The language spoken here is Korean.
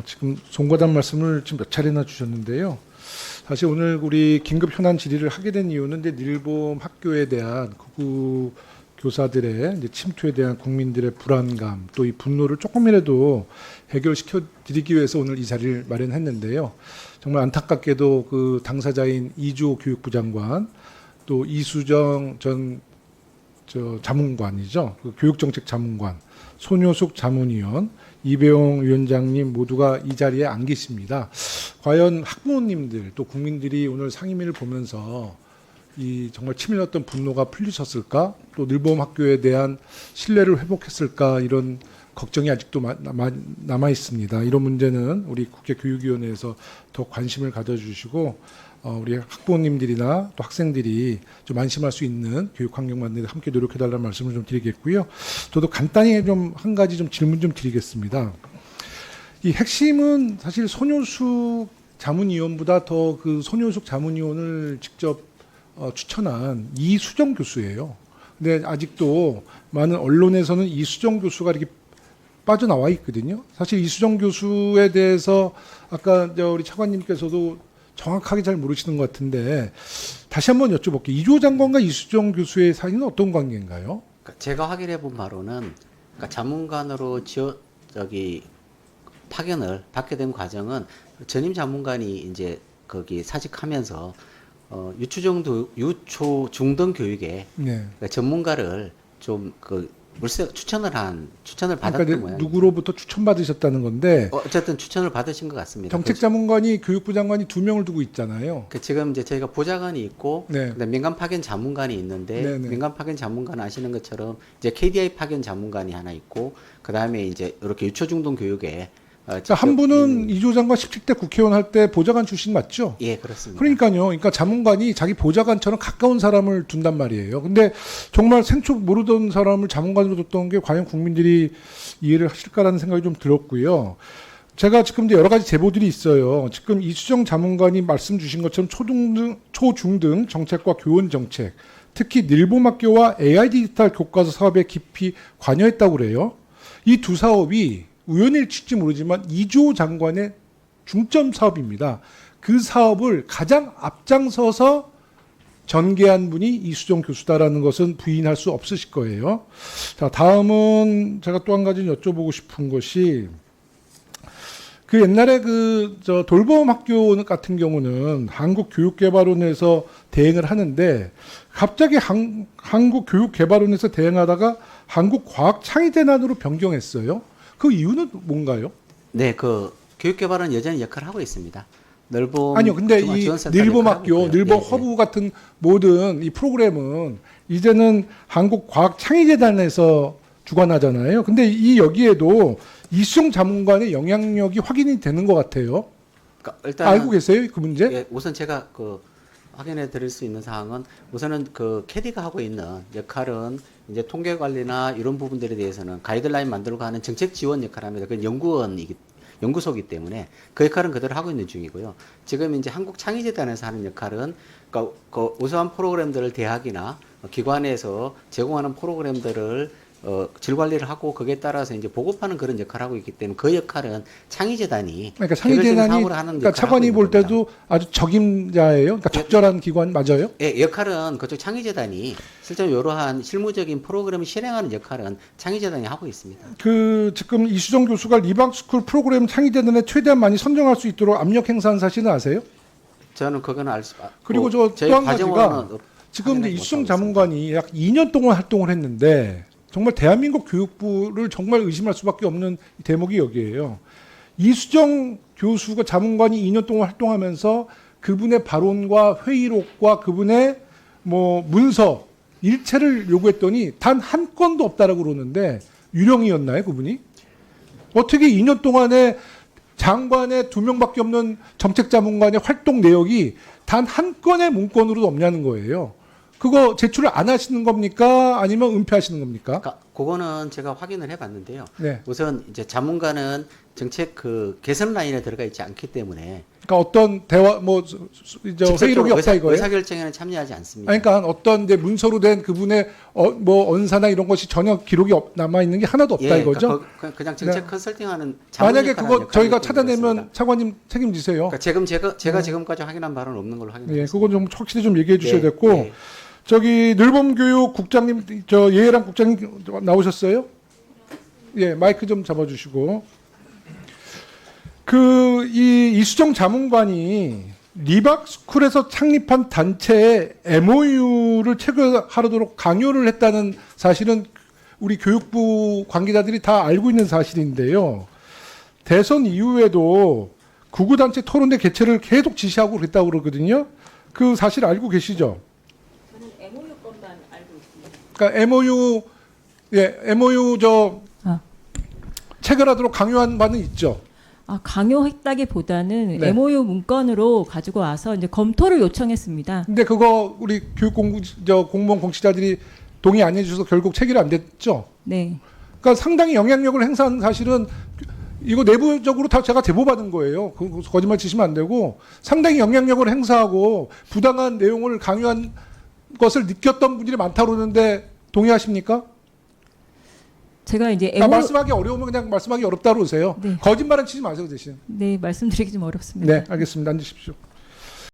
지금 송과단 말씀을 지금 몇 차례나 주셨는데요. 사실 오늘 우리 긴급 현안 질의를 하게 된 이유는 이제 일본 학교에 대한 극우 교사들의 이제 침투에 대한 국민들의 불안감 또 이 분노를 조금이라도 해결시켜 드리기 위해서 오늘 이 자리를 마련했는데요. 정말 안타깝게도 그 당사자인 이주호 교육부 장관 또 이수정 전 자문관이죠. 그 교육정책 자문관, 손효숙 자문위원, 이배용 위원장님 모두가 이 자리에 안 계십니다. 과연 학부모님들 또 국민들이 오늘 상임위를 보면서 이 정말 치밀었던 분노가 풀리셨을까? 또 늘봄 학교에 대한 신뢰를 회복했을까? 이런 걱정이 아직도 남아 있습니다. 이런 문제는 우리 국회교육위원회에서 더 관심을 가져주시고 우리 학부모님들이나 또 학생들이 좀 안심할 수 있는 교육 환경 만드는 데 함께 노력해달라는 말씀을 좀 드리겠고요. 저도 간단히 좀 한 가지 좀 질문 좀 드리겠습니다. 이 핵심은 사실 손효숙 자문위원보다 더 그 손효숙 자문위원을 직접 추천한 이수정 교수예요. 근데 아직도 많은 언론에서는 이수정 교수가 이렇게 빠져나와 있거든요. 사실 이수정 교수에 대해서 아까 우리 차관님께서도 정확하게 잘 모르시는 것 같은데 다시 한번 여쭤볼게요. 이주호 장관과 이수정 교수의 사이는 어떤 관계인가요? 제가 확인해 본 바로는 자문관으로 파견을 받게 된 과정은 전임 자문관이 이제 거기 사직하면서 유초 중등 교육에 네. 전문가를 좀 추천을 받았던 그러니까 모양입니다. 누구로부터 추천받으셨다는 건데 어쨌든 추천을 받으신 것 같습니다. 정책자문관이 교육부 장관이 2명을 두고 있잖아요. 지금 이제 저희가 보좌관이 있고 네. 민간 파견 자문관이 있는데 네네. 민간 파견 자문관 아시는 것처럼 이제 KDI 파견 자문관이 하나 있고 그 다음에 이제 이렇게 유초중등 교육에 그러니까 한 분은 이주호 장관 17대 국회의원 할 때 보좌관 출신 맞죠? 예, 그렇습니다. 그러니까요. 그러니까 자문관이 자기 보좌관처럼 가까운 사람을 둔단 말이에요. 근데 정말 생초 모르던 사람을 자문관으로 뒀던 게 과연 국민들이 이해를 하실까라는 생각이 좀 들었고요. 제가 지금 여러 가지 제보들이 있어요. 지금 이수정 자문관이 말씀 주신 것처럼 초중등 정책과 교원 정책, 특히 늘봄학교와 AI 디지털 교과서 사업에 깊이 관여했다고 그래요. 이 두 사업이 우연일치일지 모르지만 이주호 장관의 중점 사업입니다. 그 사업을 가장 앞장서서 전개한 분이 이수정 교수다라는 것은 부인할 수 없으실 거예요. 자, 다음은 제가 또 한 가지 여쭤보고 싶은 것이 그 옛날에 돌봄 학교 같은 경우는 한국교육개발원에서 대행을 하는데 갑자기 한국교육개발원에서 대행하다가 한국과학창의재단으로 변경했어요. 그 이유는 뭔가요? 네, 교육개발은 여전히 역할을 하고 있습니다. 아니요, 근데 이 늘봄학교, 늘봄 허브 같은 모든 이 프로그램은 이제는 한국과학창의재단에서 주관하잖아요. 근데 여기에도 이수정 자문관의 영향력이 확인이 되는 것 같아요. 그러니까 일단 알고 계세요, 그 문제? 예, 우선 제가 확인해 드릴 수 있는 사항은 우선은 캐디가 하고 있는 역할은 이제 통계 관리나 이런 부분들에 대해서는 가이드라인 만들고 하는 정책 지원 역할을 합니다. 그건 연구소이기 때문에 그 역할은 그대로 하고 있는 중이고요. 지금 이제 한국창의재단에서 하는 역할은 그 우수한 프로그램들을 대학이나 기관에서 제공하는 프로그램들을 질 관리를 하고 거기에 따라서 이제 보급하는 그런 역할을 하고 있기 때문에 그 역할은 창의재단이 그러니까 창의재단이 차관이 볼 때도 아주 적임자예요. 그러니까 적절한 기관 맞아요? 예, 역할은 그쪽 창의재단이 실제로 이러한 실무적인 프로그램을 실행하는 역할은 창의재단이 하고 있습니다. 지금 이수정 교수가 리방스쿨 프로그램 창의재단에 최대한 많이 선정할 수 있도록 압력 행사한 사실은 아세요? 저는 그거는 그리고 또 한 가지가 지금 이제 이수정 자문관이 약 2년 동안 활동을 했는데 정말 대한민국 교육부를 정말 의심할 수밖에 없는 대목이 여기에요. 이수정 교수가 자문관이 2년 동안 활동하면서 그분의 발언과 회의록과 그분의 문서 일체를 요구했더니 단 한 건도 없다라고 그러는데 유령이었나요, 그분이? 어떻게 2년 동안에 장관의 2명밖에 없는 정책자문관의 활동 내역이 단 한 건의 문건으로도 없냐는 거예요. 그거 제출을 안 하시는 겁니까? 아니면 은폐하시는 겁니까? 그러니까 그거는 제가 확인을 해봤는데요. 네. 우선 이제 자문관은 정책 그 개선 라인에 들어가 있지 않기 때문에 그러니까 어떤 대화 뭐 회의록이 없다 이거예요. 의사결정에는 참여하지 않습니다. 아니, 그러니까 어떤 이제 문서로 된 그분의 뭐 언사나 이런 것이 전혀 기록이 남아 있는 게 하나도 없다 예, 이거죠. 그러니까 그냥 정책 컨설팅하는 만약에 자문 그거 역할을 저희가 하기 때문에 찾아내면 그렇습니다. 차관님 책임지세요. 그러니까 제가 지금까지 확인한 바는 없는 걸로 확인했습니다. 예, 그건 좀 확실히 좀 얘기해 주셔야 예, 됐고 예. 저기 늘봄교육 국장님 저 예해랑 국장님 나오셨어요? 예, 마이크 좀 잡아주시고 그 이수정 자문관이 리박스쿨에서 창립한 단체에 MOU를 체결하도록 강요를 했다는 사실은 우리 교육부 관계자들이 다 알고 있는 사실인데요. 대선 이후에도 구구단체 토론회 개최를 계속 지시하고 그랬다고 그러거든요. 그 사실 알고 계시죠? 저는 MOU 것만 알고 있습니다. 그러니까 MOU 체결하도록 강요한 바는 있죠. 강요했다기보다는 네. MOU 문건으로 가지고 와서 이제 검토를 요청했습니다. 근데 그거 우리 공무원 공직자들이 동의 안 해주셔서 결국 체결이 안 됐죠. 네. 그러니까 상당히 영향력을 행사한 사실은 이거 내부적으로 다 제가 제보받은 거예요. 그 거짓말 치시면 안 되고 상당히 영향력을 행사하고 부당한 내용을 강요한 것을 느꼈던 분들이 많다고 그러는데 동의하십니까? 제가 이제 아, 말씀하기 어려우면 그냥 말씀하기 어렵다고 그러세요. 네. 거짓말은 치지 마세요, 대신. 네, 말씀드리기 좀 어렵습니다. 네, 알겠습니다. 앉으십시오.